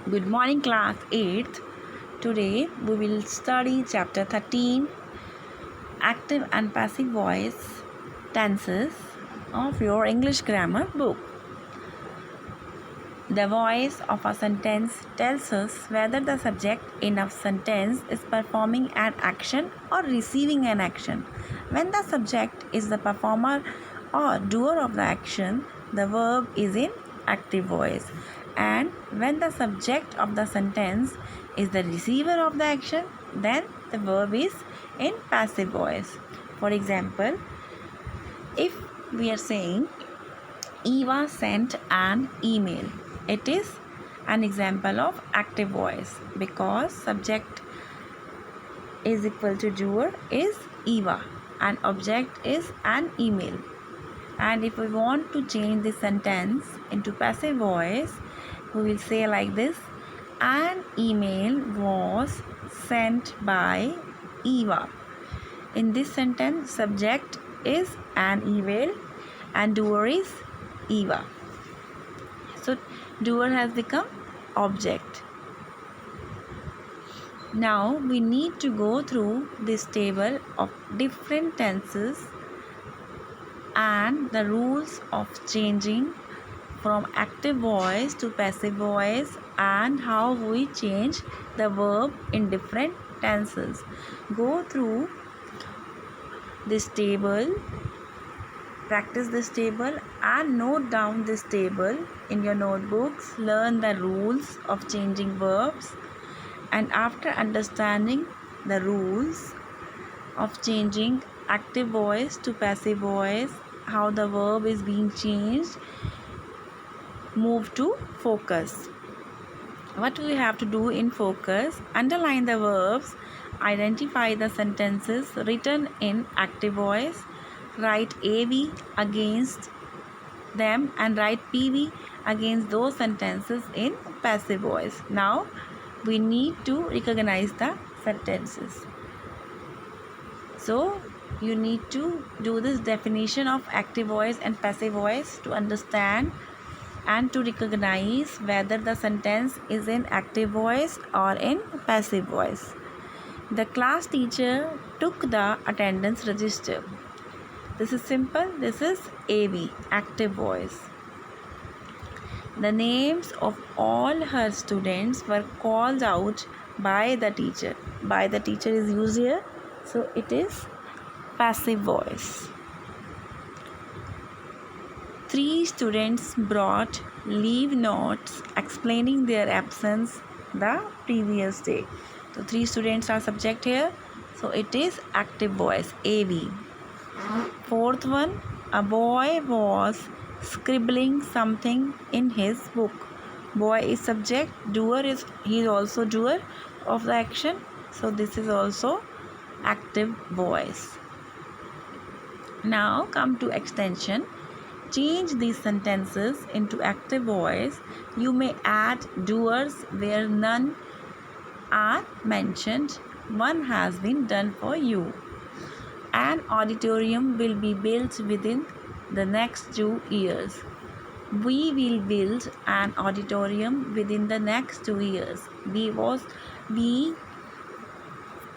Good morning, class 8th. Today we will study chapter 13, active and passive voice tenses of your English grammar book. The voice of a sentence tells us whether the subject in a sentence is performing an action or receiving an action. When the subject is the performer or doer of the action, the verb is in active voice. And when the subject of the sentence is the receiver of the action, then the verb is in passive voice. For example, if we are saying Eva sent an email, it is an example of active voice because subject is equal to doer is Eva and object is an email. And if we want to change the sentence into passive voice, we will say like this: an email was sent by Eva. In this sentence, subject is an email and doer is Eva. So doer has become object. Now we need to go through this table of different tenses and the rules of changing from active voice to passive voice and how we change the verb in different tenses. Go through this table, practice this table and note down this table in your notebooks. Learn the rules of changing verbs, and after understanding the rules of changing active voice to passive voice, how the verb is being changed, move to focus. What we have to do in focus: underline the verbs, identify the sentences written in active voice, write AV against them and write PV against those sentences in passive voice. Now we need to recognize the sentences. So you need to do this definition of active voice and passive voice to understand and to recognize whether the sentence is in active voice or in passive voice. The class teacher took the attendance register. This is simple. This is AV, active voice. The names of all her students were called out by the teacher. By the teacher is used here, so it is passive voice. 3 students brought leave notes explaining their absence the previous day. So 3 students are subject here, so it is active voice, AV. 4th one, a boy was scribbling something in his book. Boy is subject, doer is, he is also doer of the action, so this is also active voice. Now come to extension. Change these sentences into active voice. You may add doers where none are mentioned. One has been done for you. An auditorium will be built within the next 2 years. We will build an auditorium within the next 2 years. We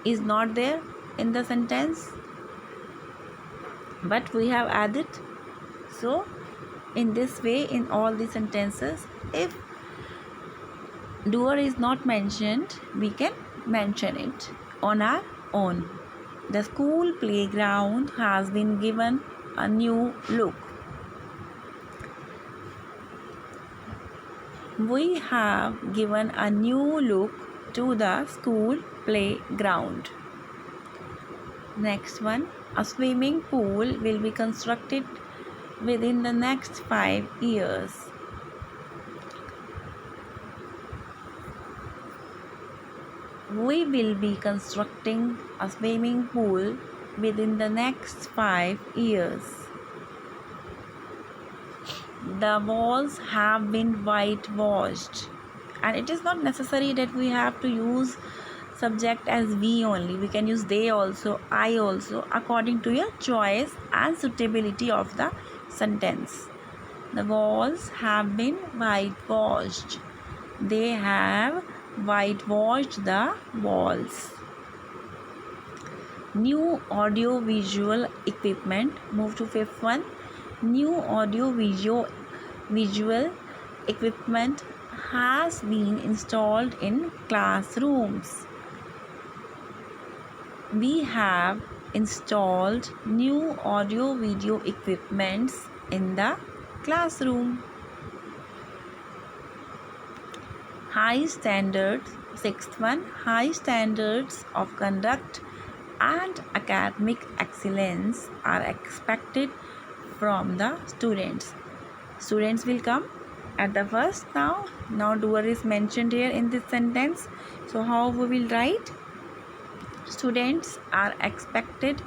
is not there in the sentence, but we have added. So in this way, in all the sentences, if doer is not mentioned, we can mention it on our own. The school playground has been given a new look. We have given a new look to the school playground. Next one, a swimming pool will be constructed within the next 5 years. We will be constructing a swimming pool within the next 5 years. The walls have been whitewashed. And it is not necessary that we have to use subject as we only. We can use they also, I also, according to your choice and suitability of the sentence. The walls have been whitewashed. They have whitewashed the walls. New audio visual equipment. Move to fifth one. New audio visual equipment has been installed in classrooms. We have installed new audio video equipments in the classroom. High standards. Sixth one. High standards of conduct and academic excellence are expected from the students. Students will come at the first. Now doer is mentioned here in this sentence. So how we will write? Students are expected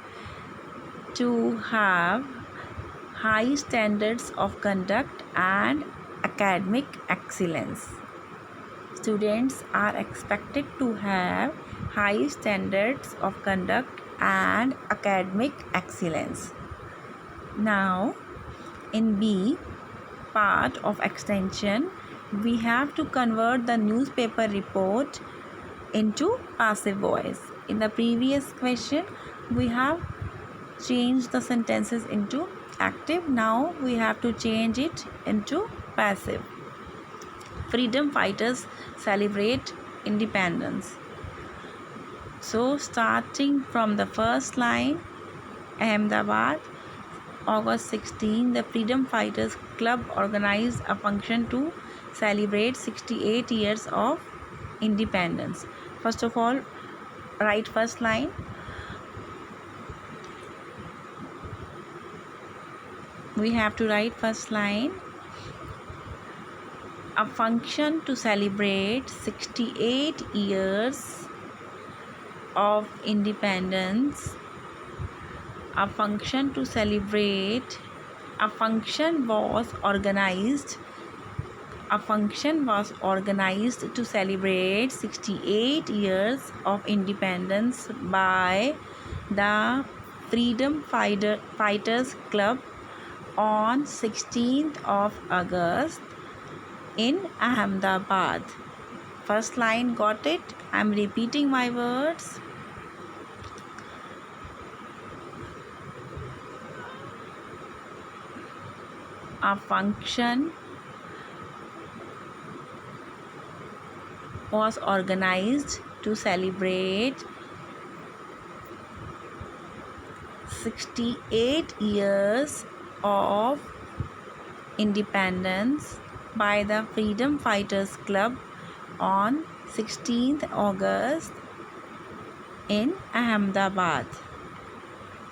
to have high standards of conduct and academic excellence. Students are expected to have high standards of conduct and academic excellence. Now, in B, part of extension, we have to convert the newspaper report into passive voice. In the previous question, we have changed the sentences into active. Now, we have to change it into passive. Freedom fighters celebrate independence. So, starting from the first line, Ahmedabad, August 16, the Freedom Fighters Club organized a function to celebrate 68 years of independence. First of all, write first line. We have to write first line. A function to celebrate 68 years of independence. A function to celebrate. A function was organized. A function was organized to celebrate 68 years of independence by the Freedom Fighters Club on 16th of August in Ahmedabad. First line, got it? I am repeating my words. A function was organized to celebrate 68 years of independence by the Freedom Fighters Club on 16th August in Ahmedabad.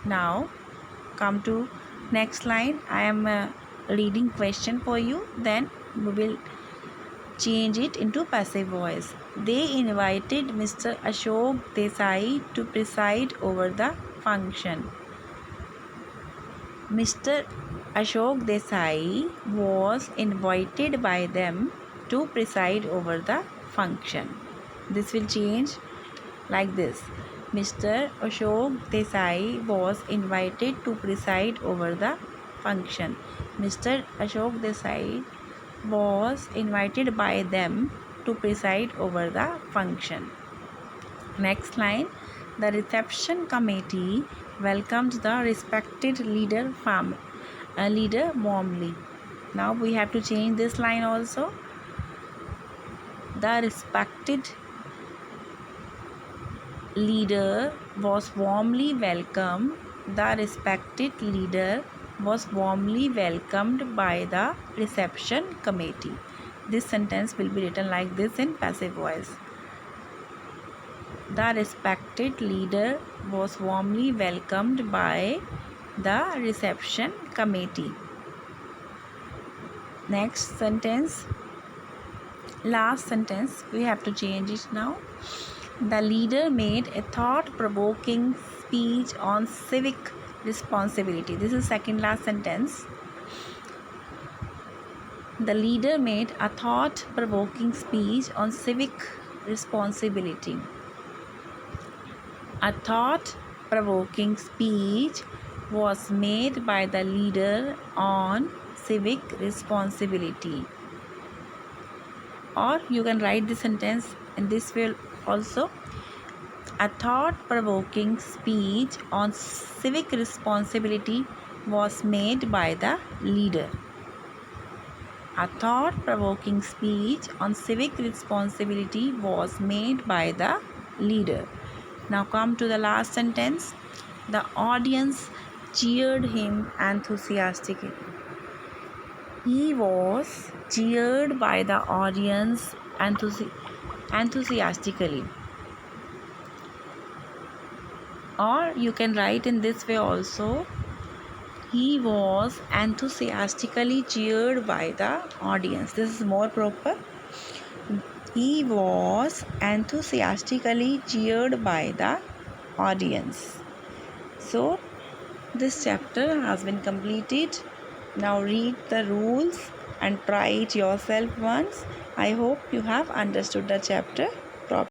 Now come to next line. I am reading question for you, then we will change it into passive voice. They invited Mr. Ashok Desai to preside over the function. Mr. Ashok Desai was invited by them to preside over the function. This will change like this. Mr. Ashok Desai was invited to preside over the function. Mr. Ashok Desai was invited by them to preside over the function. Next line. The reception committee welcomed the respected leader warmly. Now we have to change this line also. The respected leader was warmly welcomed. The respected leader was warmly welcomed by the reception committee. This sentence will be written like this in passive voice. The respected leader was warmly welcomed by the reception committee. Next sentence, last sentence, we have to change it now. The leader made a thought-provoking speech on civic responsibility. This is second last sentence. The leader made a thought-provoking speech on civic responsibility. A thought-provoking speech was made by the leader on civic responsibility. Or you can write the sentence in this way also. A thought-provoking speech on civic responsibility was made by the leader. A thought-provoking speech on civic responsibility was made by the leader. Now come to the last sentence. The audience cheered him enthusiastically. He was cheered by the audience enthusiastically. Or you can write in this way also. He was enthusiastically cheered by the audience. This is more proper. He was enthusiastically cheered by the audience. So, this chapter has been completed. Now read the rules and try it yourself once. I hope you have understood the chapter properly.